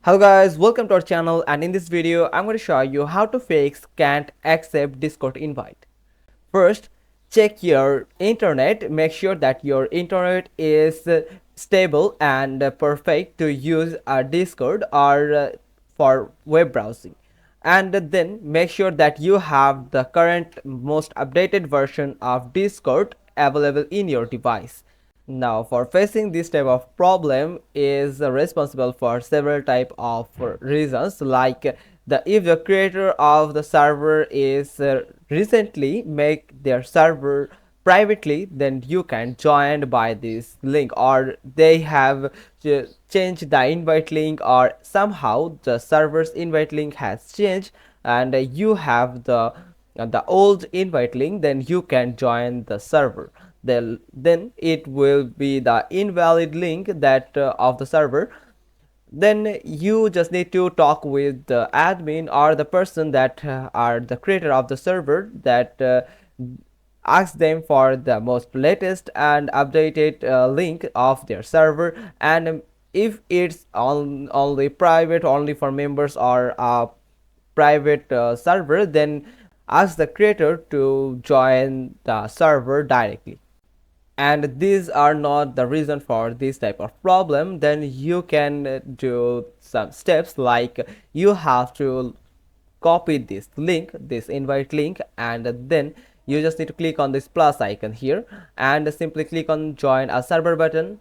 Hello guys, welcome to our channel, and in this video I'm going to show you how to fix can't accept Discord invite. First, check your internet, make sure that your internet is stable and perfect to use a Discord or for web browsing. And then make sure that you have the current most updated version of Discord available in your device. Now, for facing this type of problem is responsible for several type of reasons, like the if the creator of the server is recently make their server privately, then you can join by this link, or they have changed the invite link, or somehow the server's invite link has changed and you have the old invite link, then you can join the server. Then it will be the invalid link that of the server. Then you just need to talk with the admin or the person that are the creator of the server, that ask them for the most latest and updated link of their server. And if it's only private, only for members, or a private server, then ask the creator to join the server directly. And these are not the reason for this type of problem, then you can do some steps, like you have to copy this link, this invite link, and then you just need to click on this plus icon here and simply click on join a server button.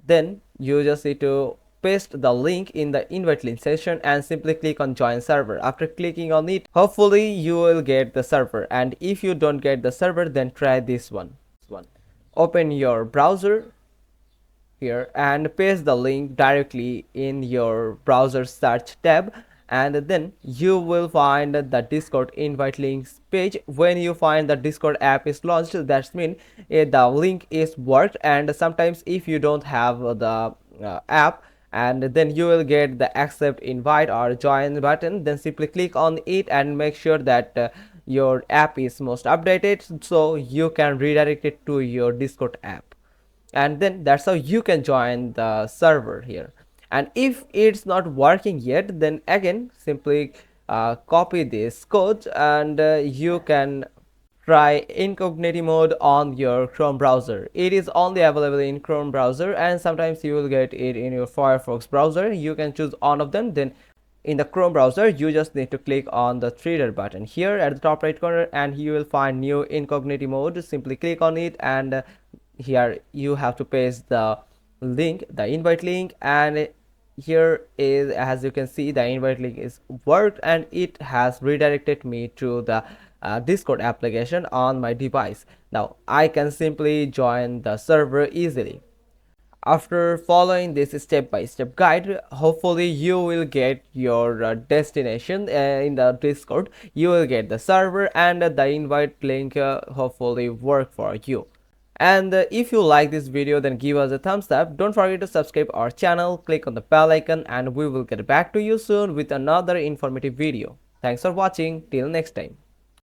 Then you just need to paste the link in the invite link session and simply click on join server. After clicking on it, hopefully you will get the server, and if you don't get the server, then try this one. Open your browser here and paste the link directly in your browser search tab, and then you will find the Discord invite links page. When you find the Discord app is launched, that means the link is worked. And sometimes if you don't have the app, and then you will get the accept invite or join button, then simply click on it and make sure that your app is most updated, so you can redirect it to your Discord app. And then that's how you can join the server here. And if it's not working yet, then again simply copy this code, and you can try incognito mode on your Chrome browser. It is only available in Chrome browser, and sometimes you will get it in your Firefox browser. You can choose one of them. Then in the Chrome browser, you just need to click on the three-dot button here at the top right corner, and you will find new incognito mode. Simply click on it, and here you have to paste the link, the invite link. And here is, as you can see, the invite link is worked, and it has redirected me to the Discord application on my device. Now I can simply join the server easily. After following this step-by-step guide, hopefully you will get your destination in the Discord. You will get the server, and the invite link hopefully work for you. And if you like this video, then give us a thumbs up. Don't forget to subscribe our channel, click on the bell icon, and we will get back to you soon with another informative video. Thanks for watching. Till next time.